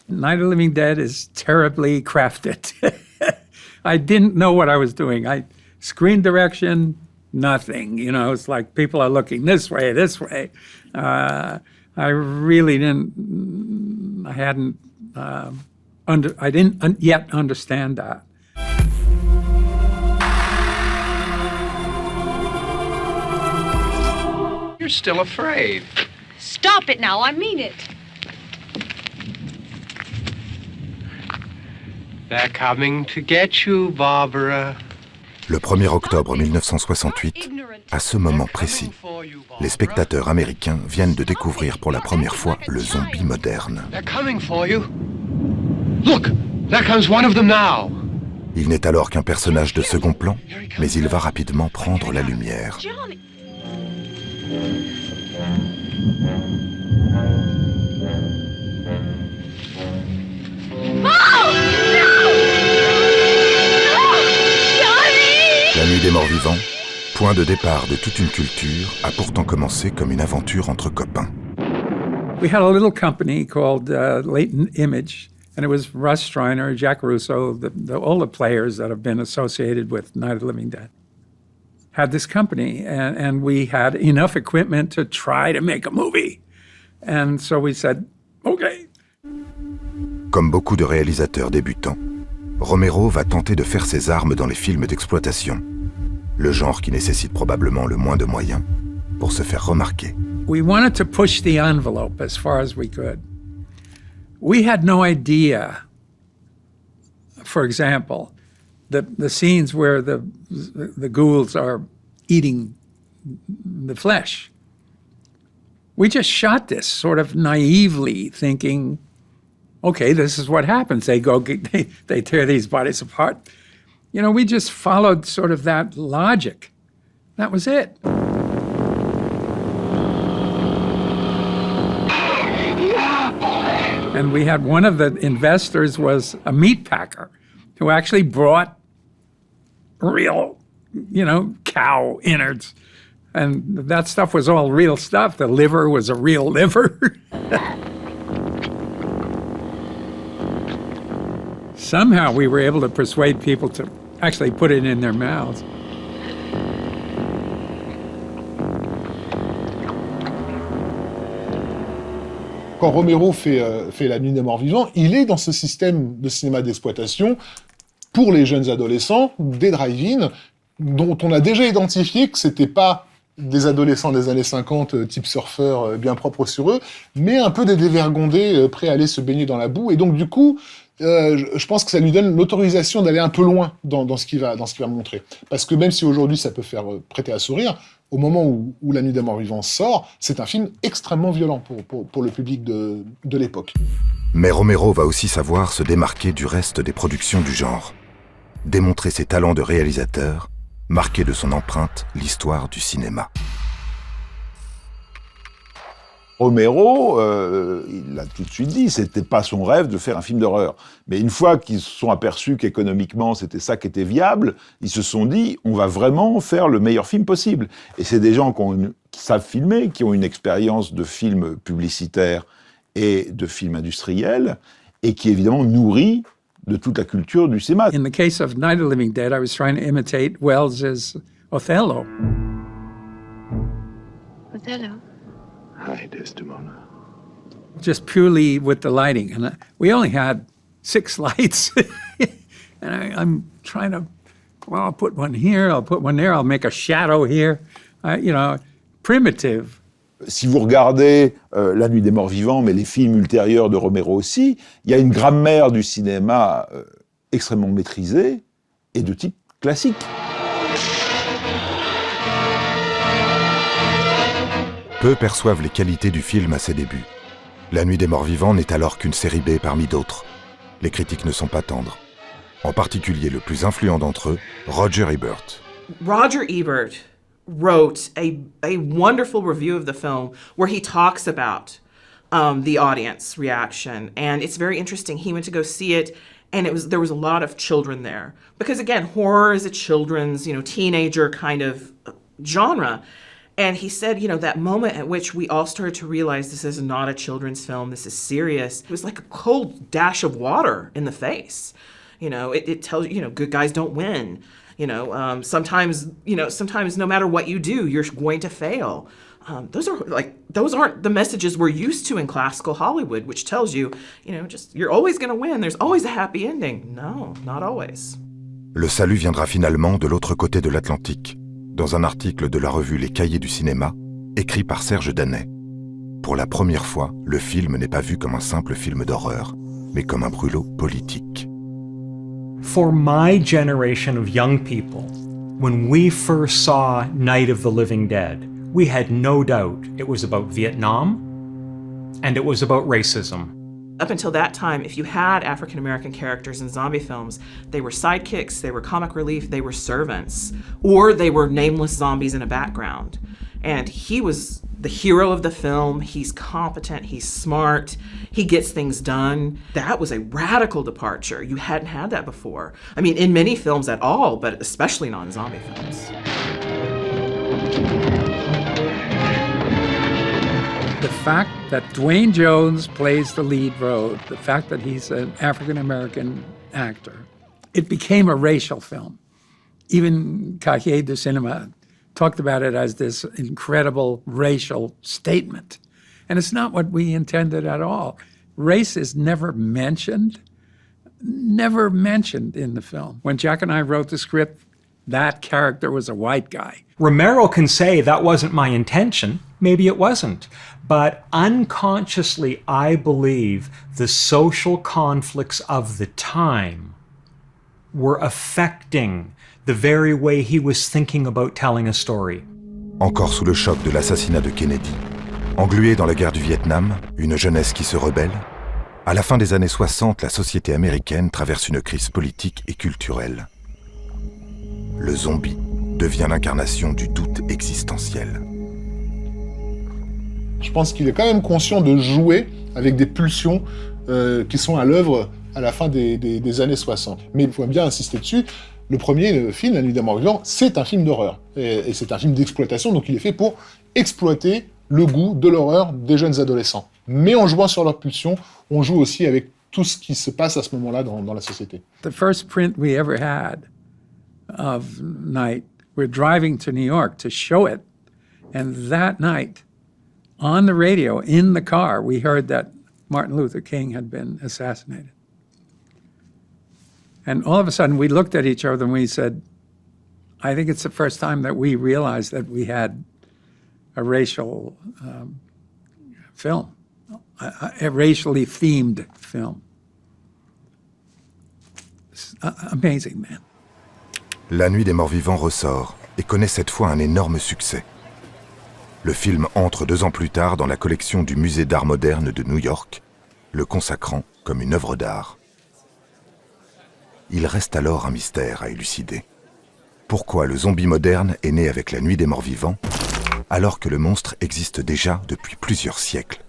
Night of the Living Dead is terribly crafted. I didn't know what I was doing. Screen direction, nothing. You know, it's like people are looking this way. I really didn't. I didn't yet understand that. You're still afraid. Stop it now, I mean it. They're coming to get you, Barbara. Le 1er octobre 1968, à ce moment précis, les spectateurs américains viennent de découvrir pour la première fois le zombie moderne. They're coming for you. Look, there comes one of them now. Il n'est alors qu'un personnage de second plan, mais il va rapidement prendre la lumière. La Nuit des Morts Vivants, point de départ de toute une culture, a pourtant commencé comme une aventure entre copains. We had a little company called Latent Image, and it was Russ Streiner, Jack Russo, all the players that have been associated with Night of the Living Dead had this company, and we had enough equipment to try to make a movie. And so we said, okay. Comme beaucoup de réalisateurs débutants, Romero va tenter de faire ses armes dans les films d'exploitation, le genre qui nécessite probablement le moins de moyens pour se faire remarquer. We wanted to push the envelope as far as we could. We had no idea, for example, the scenes where the ghouls are eating the flesh. We just shot this sort of naively, thinking, okay, this is what happens. They tear these bodies apart. You know, we just followed sort of that logic. That was it. And we had one of the investors was a meat packer who actually brought real, cow innards. And that stuff was all real stuff. The liver was a real liver. Somehow we were able to persuade people to actually put it in their mouths. Quand Romero fait La Nuit des Morts Vivants, il est dans ce système de cinéma d'exploitation pour les jeunes adolescents, des drive-in, dont on a déjà identifié que c'était pas des adolescents des années 50, type surfeurs, bien propres sur eux, mais un peu des dévergondés, prêts à aller se baigner dans la boue. Et donc, du coup, je pense que ça lui donne l'autorisation d'aller un peu loin dans ce qu'il va montrer. Parce que même si aujourd'hui ça peut faire prêter à sourire, au moment où La Nuit des Morts Vivants sort, c'est un film extrêmement violent pour le public de l'époque. Mais Romero va aussi savoir se démarquer du reste des productions du genre. Démontrer ses talents de réalisateur, marquer de son empreinte l'histoire du cinéma. Romero, il l'a tout de suite dit, c'était pas son rêve de faire un film d'horreur. Mais une fois qu'ils se sont aperçus qu'économiquement c'était ça qui était viable, ils se sont dit, on va vraiment faire le meilleur film possible. Et c'est des gens qui savent filmer, qui ont une expérience de film publicitaire et de film industriel, et qui évidemment nourrit de toute la culture du cinéma. In the case of Night of the Living Dead, I was trying to imitate Wells's Othello. Othello? Hi, Desdemona. Just purely with the lighting. And we only had 6 lights. And I'm trying to, well, I'll put one here, I'll put one there, I'll make a shadow here. Primitive. Si vous regardez La Nuit des Morts Vivants, mais les films ultérieurs de Romero aussi, il y a une grammaire du cinéma extrêmement maîtrisée et de type classique. Peu perçoivent les qualités du film à ses débuts. La Nuit des Morts Vivants n'est alors qu'une série B parmi d'autres. Les critiques ne sont pas tendres. En particulier le plus influent d'entre eux, Roger Ebert. Roger Ebert wrote a wonderful review of the film where he talks about the audience reaction, and it's very interesting. He went to go see it, and there was a lot of children there because again, horror is a children's, teenager kind of genre. And he said, you know, that moment at which we all started to realize this is not a children's film, this is serious, it was like a cold dash of water in the face. You know, it tells you, you know, good guys don't win. You know, sometimes no matter what you do, you're going to fail. Those aren't the messages we're used to in classical Hollywood, which tells you, you know, just you're always going to win. There's always a happy ending. No, not always. Le salut viendra finalement de l'autre côté de l'Atlantique, dans un article de la revue Les Cahiers du cinéma, écrit par Serge Danet. Pour la première fois, le film n'est pas vu comme un simple film d'horreur, mais comme un brûlot politique. For my generation of young people, when we first saw Night of the Living Dead, we had no doubt it was about Vietnam and it was about racism. Up until that time, if you had African American characters in zombie films, they were sidekicks, they were comic relief, they were servants, or they were nameless zombies in a background. And he was the hero of the film. He's competent, he's smart, he gets things done. That was a radical departure. You hadn't had that before. I mean, in many films at all, but especially not in zombie films. The fact that Dwayne Jones plays the lead role, the fact that he's an African-American actor, it became a racial film. Even Cahiers du Cinéma talked about it as this incredible racial statement. And it's not what we intended at all. Race is never mentioned in the film. When Jack and I wrote the script, that character was a white guy. Romero can say that wasn't my intention. Maybe it wasn't. But unconsciously, I believe the social conflicts of the time were affecting the very way he was thinking about telling a story. Encore sous le choc de l'assassinat de Kennedy, englué dans la guerre du Vietnam, une jeunesse qui se rebelle, à la fin des années 60, la société américaine traverse une crise politique et culturelle. Le zombie devient l'incarnation du doute existentiel. Je pense qu'il est quand même conscient de jouer avec des pulsions qui sont à l'œuvre à la fin des années 60. Mais il faut bien insister dessus, le premier film, La Nuit des Morts Vivants, c'est un film d'horreur. Et c'est un film d'exploitation, donc il est fait pour exploiter le goût de l'horreur des jeunes adolescents. Mais en jouant sur leurs pulsions, on joue aussi avec tout ce qui se passe à ce moment-là dans la société. The first print we ever had of Night, we're driving to New York to show it. And that night, on the radio, in the car, we heard that Martin Luther King had been assassinated. And all of a sudden, we looked at each other and we said, I think it's the first time that we realized that we had a racial film, a racially themed film. It's amazing, man. La Nuit des Morts Vivants ressort et connaît cette fois un énorme succès. Le film entre 2 ans plus tard dans la collection du Musée d'art moderne de New York, le consacrant comme une œuvre d'art. Il reste alors un mystère à élucider. Pourquoi le zombie moderne est né avec La Nuit des Morts Vivants, alors que le monstre existe déjà depuis plusieurs siècles ?